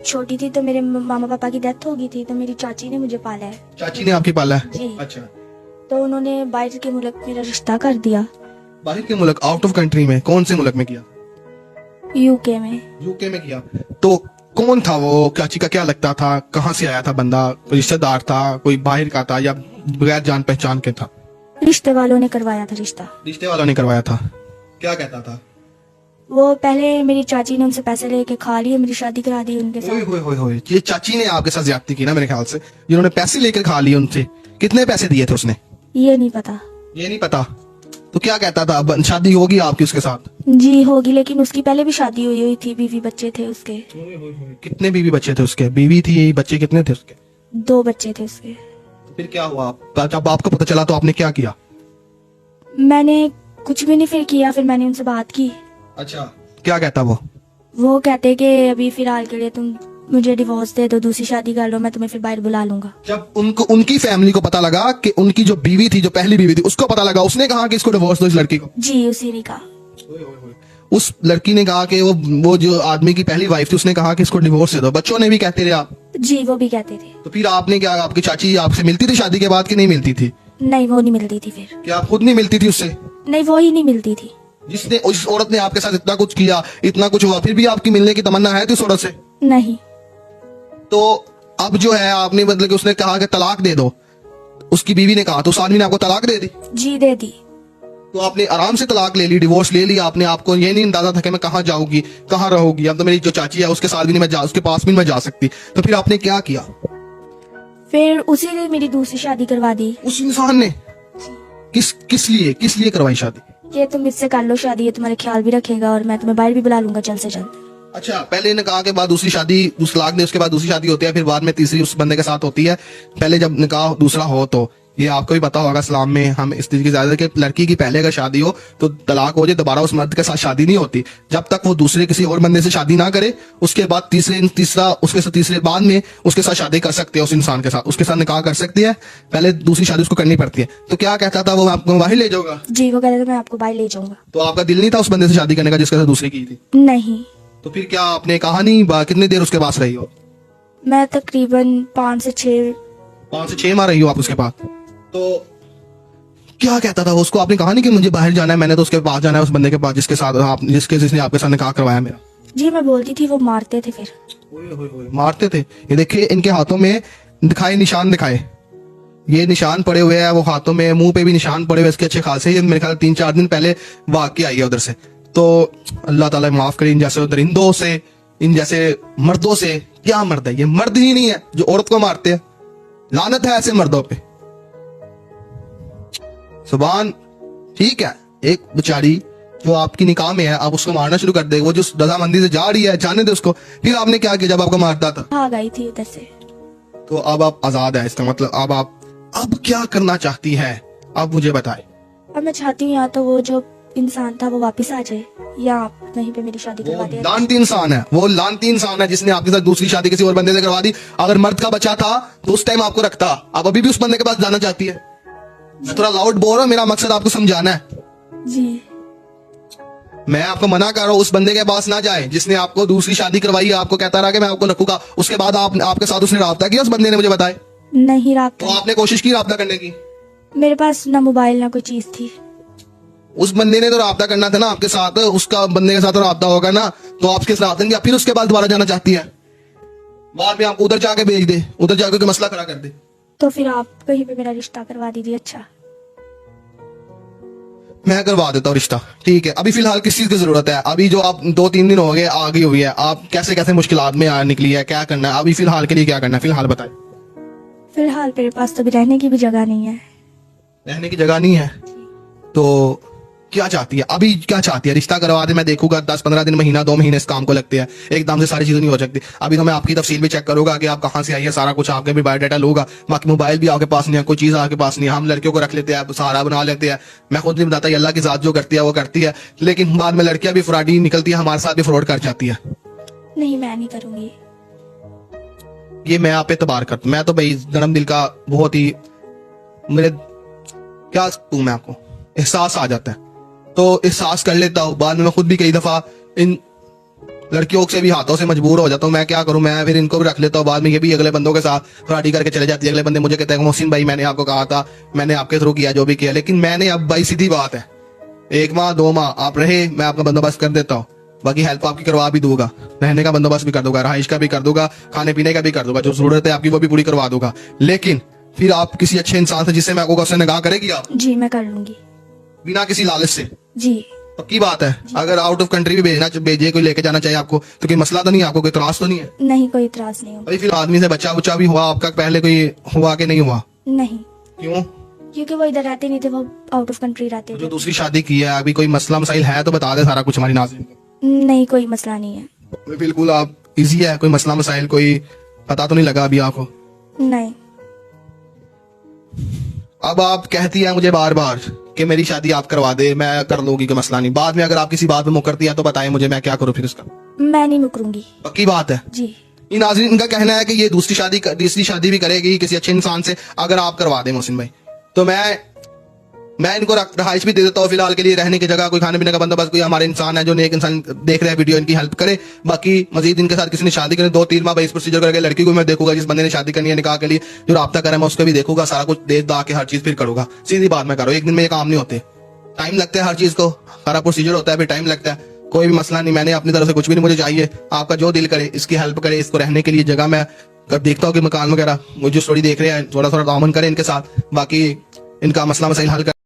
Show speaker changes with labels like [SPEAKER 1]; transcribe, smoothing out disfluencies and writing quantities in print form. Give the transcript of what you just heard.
[SPEAKER 1] छोटी थी तो मेरे मामा पापा की डेथ हो गई थी, तो मेरी चाची ने मुझे पाला है।
[SPEAKER 2] चाची ने आपकी पाला है?
[SPEAKER 1] जी।
[SPEAKER 2] अच्छा।
[SPEAKER 1] तो उन्होंने बाहर के मुल्क मेरा रिश्ता कर दिया।
[SPEAKER 2] बाहर के मुल्क, आउट ऑफ कंट्री में? कौन से मुल्क में किया?
[SPEAKER 1] यूके में।
[SPEAKER 2] यूके में किया। तो कौन था वो? चाची का क्या लगता था? कहाँ से आया था बंदा? रिश्तेदार था, कोई बाहर का था, या बगैर जान पहचान के था?
[SPEAKER 1] रिश्ते वालों ने करवाया था रिश्ता।
[SPEAKER 2] रिश्ते वालों ने करवाया था। क्या कहता था?
[SPEAKER 1] वो पहले मेरी चाची ने उनसे पैसे लेके खा लिए, मेरी शादी करा दी उनके
[SPEAKER 2] ओए
[SPEAKER 1] साथ।
[SPEAKER 2] होए होए होए, ये चाची ने आपके साथ ज्यादती की ना मेरे ख्याल से, जिन्होंने पैसे लेकर खा लिए उनसे। कितने पैसे दिए थे उसने?
[SPEAKER 1] ये नहीं पता।
[SPEAKER 2] ये नहीं पता। तो क्या कहता था? शादी होगी आपकी उसके साथ?
[SPEAKER 1] जी होगी, लेकिन उसकी पहले भी शादी हुई हुई थी, बीवी बच्चे थे उसके।
[SPEAKER 2] कितने बीवी बच्चे थे उसके? बीवी थी, बच्चे कितने थे उसके?
[SPEAKER 1] 2 बच्चे थे उसके।
[SPEAKER 2] फिर क्या हुआ जब आपको पता चला? तो आपने क्या किया?
[SPEAKER 1] मैंने कुछ भी नहीं फिर किया, फिर मैंने उनसे बात की।
[SPEAKER 2] अच्छा, क्या कहता
[SPEAKER 1] वो कहते कि अभी फिलहाल के लिए तुम मुझे डिवोर्स दे दो, दूसरी शादी कर लो, मैं तुम्हें फिर बाहर बुला लूंगा।
[SPEAKER 2] जब उनको, उनकी फैमिली को पता लगा कि उनकी जो बीवी थी, जो पहली बीवी थी, उसको पता लगा, उसने कहा कि इसको डिवोर्स दो इस लड़की को?
[SPEAKER 1] जी उसी ने कहा।
[SPEAKER 2] उस लड़की ने कहा कि वो जो आदमी की पहली वाइफ थी, उसने कहा कि इसको डिवोर्स दे दो। बच्चों ने भी कहते रहे आप?
[SPEAKER 1] जी वो भी कहते थे।
[SPEAKER 2] तो फिर आपने क्या, आपकी चाची आपसे मिलती थी शादी के बाद कि नहीं मिलती थी?
[SPEAKER 1] नहीं वो नहीं मिलती थी फिर।
[SPEAKER 2] क्या आप खुद नहीं मिलती थी उससे?
[SPEAKER 1] नहीं वो ही नहीं मिलती थी।
[SPEAKER 2] जिसने, उस औरत ने आपके साथ इतना कुछ किया, इतना कुछ हुआ, फिर भी आपकी मिलने की तमन्ना है थी उस औरत से?
[SPEAKER 1] नहीं।
[SPEAKER 2] तो अब जो है आपने, मतलब कि उसने कहा कि तलाक दे दो, उसकी बीवी ने कहा, तो उस आदमी ने आपको तलाक दे दी?
[SPEAKER 1] जी दे दी।
[SPEAKER 2] तो आपने आराम से तलाक ले ली, डिवोर्स ले लिया आपने। आपको ये नहीं अंदाजा था कि मैं कहाँ जाऊंगी, कहाँ रहूंगी? अब तो मेरी जो चाची है उसके साथ भी नहीं मैं जा, उसके पास भी नहीं मैं जा सकती। तो फिर आपने क्या किया?
[SPEAKER 1] फिर उसी ने मेरी दूसरी शादी करवा दी।
[SPEAKER 2] उस इंसान ने? किस लिए करवाई शादी?
[SPEAKER 1] ये तुम इससे कर लो शादी, ये तुम्हारे ख्याल भी रखेगा और मैं तुम्हें बाहर भी बुला लूंगा जल्द से जल्द।
[SPEAKER 2] अच्छा, पहले ने कहा के बाद दूसरी शादी, उस तलाक ने, उसके बाद दूसरी शादी होती है, फिर बाद में तीसरी उस बंदे के साथ होती है। पहले जब निकाह दूसरा हो, तो ये आपको भी पता होगा, इस्लाम में हम इस चीज की इजाजत है कि लड़की की पहले अगर शादी हो तो तलाक हो जाए, दोबारा उस मर्द के साथ शादी नहीं होती जब तक वो दूसरे किसी और बंदे से शादी ना करे। उसके बाद तीसरे बाद में उसके साथ शादी कर सकते हैं, उस इंसान के साथ उसके साथ निकाह कर सकती है। पहले दूसरी शादी उसको करनी पड़ती है। तो क्या कहता था वो? आपको बाहर ले जाऊंगा?
[SPEAKER 1] जी वो कहते थे मैं आपको बाहर ले जाऊंगा।
[SPEAKER 2] तो आपका दिल नहीं था उस बंदे से शादी करने का जिसके साथ दूसरी की थी?
[SPEAKER 1] नहीं।
[SPEAKER 2] तो फिर क्या आपने कहा नहीं? कितनी देर उसके पास रही हो?
[SPEAKER 1] मैं तकरीबन 5 से 6।
[SPEAKER 2] 5 से 6 माह रही हो आप उसके पास? तो क्या कहता था उसको? आपने कहा नहीं कि मुझे बाहर जाना है, मैंने तो उसके पास जाना है, उस बंदे के पास जिसके साथ आप, जिसने आपके साथ निकाह करवाया मेरा?
[SPEAKER 1] जी मैं बोलती थी, वो मारते थे। फिर
[SPEAKER 2] मारते थे? ये देखिए इनके हाथों में दिखाए, निशान दिखाए, ये निशान पड़े हुए हैं, वो हाथों में, मुंह पे भी निशान पड़े हुए इसके अच्छे खासे। ये मेरे ख्याल 3-4 दिन पहले वाकई आई है उधर से। तो अल्लाह ताला माफ करे इन जैसे दरिंदों से, इन जैसे मर्दों से। क्या मर्द है ये? मर्द ही नहीं है जो औरत को मारते हैं। लानत है ऐसे मर्दों पे। सुभान। ठीक है, एक बेचारी जो आपकी निकाह में है, आप उसको मारना शुरू कर दे, वो जो रजामंदी से जा रही है, जाने दे उसको। फिर आपने क्या किया जब आपको मारता था?
[SPEAKER 1] भाग आई थी उधर से।
[SPEAKER 2] तो अब आप आजाद है, इसका मतलब अब आप अब क्या करना चाहती है? अब मुझे बताए।
[SPEAKER 1] अब मैं चाहती हूँ या तो वो जो इंसान था वो वापस आ जाए, या आप वहीं पे मेरी शादी करवा
[SPEAKER 2] वो
[SPEAKER 1] दे।
[SPEAKER 2] लानती इंसान है, वो लानती इंसान है जिसने आपके साथ दूसरी शादी किसी और बंदे से करवा दी। अगर मर्द का बच्चा था तो उस टाइम आपको रखता। आप अभी भी उस बंदे के पास जाना चाहती है? मैं थोड़ा लाउड बोल रहा हूँ, मेरा मकसद आपको समझाना है।
[SPEAKER 1] जी
[SPEAKER 2] मैं आपको मना कर रहा हूँ उस बंदे के पास ना जाए जिसने आपको दूसरी शादी करवाई है। आपको कहता रहा कि मैं आपको रखूंगा, उसके बाद आपके साथ उसने राब्ता किया उस बंदे ने, मुझे बताए?
[SPEAKER 1] नहीं
[SPEAKER 2] तो
[SPEAKER 1] रहा।
[SPEAKER 2] आपने कोशिश की राब्ता करने की?
[SPEAKER 1] मेरे पास ना मोबाइल ना कोई चीज थी।
[SPEAKER 2] उस बंदे ने तो राब्ता करना था ना आपके साथ, उसका बंदे के साथ तो राब्ता होगा ना, तो आपके साथ राब्ता नहीं, फिर उसके बाद दोबारा जाना चाहती है? बाद में आपको उधर जाके भेज दे, उधर जाके कोई मसला खड़ा कर दे।
[SPEAKER 1] तो फिर आप कहीं पे मेरा रिश्ता करवा दीजिए। अच्छा
[SPEAKER 2] मैं करवा देता हूँ रिश्ता, ठीक है। अभी फिलहाल किस चीज की जरूरत है? अभी जो आप 2-3 दिन हो गए आ गई हुई है, आप कैसे कैसे मुश्किलात में निकली है, क्या करना है अभी फिलहाल के लिए? क्या करना है फिलहाल बताए?
[SPEAKER 1] फिलहाल मेरे पास तो भी रहने की भी जगह नहीं है।
[SPEAKER 2] रहने की जगह नहीं है? तो क्या चाहती है अभी? क्या चाहती है? रिश्ता करवा दे, मैं देखूंगा 10-15 दिन, महीना 2 महीने इस काम को लगते हैं, एकदम से सारी चीजें नहीं हो सकती। अभी तो मैं आपकी तफसील भी चेक करूंगा कि आप कहाँ से आई है, सारा कुछ आपके भी बायोडाटा लूंगा। बाकी मोबाइल भी आपके पास नहीं है, कोई चीज आपके पास नहीं है। हम लड़कियों को रख लेते हैं, सहारा बना लेते हैं। मैं खुद नहीं बताता, अल्लाह की जात जो करती है वो करती है, लेकिन बाद में लड़कियां भी फ्रॉडी निकलती है, हमारे साथ भी फ्रॉड कर जाती है।
[SPEAKER 1] नहीं मैं नहीं करूंगी
[SPEAKER 2] ये मैं आप पे एतबार करता हूँ। मैं तो भाई नरम दिल का, बहुत ही, मेरे क्या कहूं मैं आपको, एहसास आ जाता है तो एहसास कर लेता हूँ। बाद में मैं खुद भी कई दफा इन लड़कियों से भी हाथों से मजबूर हो जाता हूँ। मैं क्या करूँ, मैं फिर इनको भी रख लेता हूँ, बाद में ये भी अगले बंदों के साथ फ्राडी करके चले जाती है। अगले बंदे मुझे कहते हैं मोहसिन भाई मैंने आपको कहा था, मैंने आपके थ्रू किया जो भी किया, लेकिन मैंने अब भाई सीधी बात है 1 माह 2 माह आप रहे, मैं आपका बंदोबस्त कर देता हूँ, बाकी हेल्प आपकी करवा भी दूंगा, रहने का बंदोबस्त भी कर दूंगा, रहाइश का भी कर दूंगा, खाने पीने का भी कर दूंगा, जो जरूरत है आपकी वो भी पूरी करवा दूंगा। लेकिन फिर आप किसी अच्छे इंसान से जिससे मैं आपको गौसे निगाह करेगी आप
[SPEAKER 1] जी मैं कर लूंगी।
[SPEAKER 2] बिना किसी लालच से।
[SPEAKER 1] जी
[SPEAKER 2] पक्की बात है। अगर आउट ऑफ कंट्री भी भेजे कोई लेके जाना चाहिए आपको तो कोई मसला तो नहीं है, आपको कोई त्रास तो नहीं है?
[SPEAKER 1] नहीं, कोई इतराज नहीं होगा।
[SPEAKER 2] भाई फिर आदमी से बच्चा बुच्चा भी हुआ आपका, पहले कोई हुआ कि नहीं हुआ?
[SPEAKER 1] नहीं,
[SPEAKER 2] क्यों?
[SPEAKER 1] क्योंकि वो इधर रहते नहीं थे, वो आउट ऑफ कंट्री रहते
[SPEAKER 2] जो
[SPEAKER 1] थे।
[SPEAKER 2] दूसरी शादी की है, अभी कोई मसला मसाइल है तो बता दे सारा कुछ हमारी नाज़रीन को।
[SPEAKER 1] नहीं, कोई मसला नहीं है।
[SPEAKER 2] बिल्कुल आप इजी है, कोई मसला मसाइल कोई पता तो नहीं लगा अभी आपको?
[SPEAKER 1] नहीं।
[SPEAKER 2] अब आप कहती है मुझे बार बार कि मेरी शादी आप करवा दे, मैं कर लूंगी, कोई मसला नहीं। बाद में अगर आप किसी बात पे मुकरती है तो बताएं मुझे, मैं क्या करूं फिर उसका?
[SPEAKER 1] मैं नहीं मुकरूंगी।
[SPEAKER 2] पक्की बात है।
[SPEAKER 1] जी
[SPEAKER 2] ये नाज़रीन इनका कहना है कि ये दूसरी शादी भी करेगी किसी अच्छे इंसान से अगर आप करवा दें मोहसिन भाई। तो मैं इनको रहाइश भी दे देता हूँ फिलहाल के लिए, रहने की जगह, कोई खाने पीने का बंदोबस्त, कोई हमारे इंसान है जो नेक इंसान देख रहे हैं वीडियो, इनकी हेल्प करे। बाकी मजीद इनके साथ किसी ने शादी करें 2-3 माह इस प्रोसीजर करके लड़की को मैं देखूंगा, जिस बंदे ने शादी करनी है निकाह के लिए जो राब्ता करे मैं उसको भी देखूंगा, सारा कुछ दे दा के हर चीज फिर करूंगा। सीधी बात मैं करूँ, एक दिन में ये काम नहीं होते, टाइम लगता है हर चीज को, सारा प्रोसीजर होता है, फिर टाइम लगता है। कोई भी मसला नहीं, मैंने अपनी तरफ से कुछ भी नहीं, मुझे चाहिए आपका जो दिल करे इसकी हेल्प करे, इसको रहने के लिए जगह मैं देखता हूँ कि मकान वगैरह, मुझे स्टोरी देख रहे हैं थोड़ा थोड़ा ताउन करें इनके साथ, बाकी इनका मसला मसाइल हल कर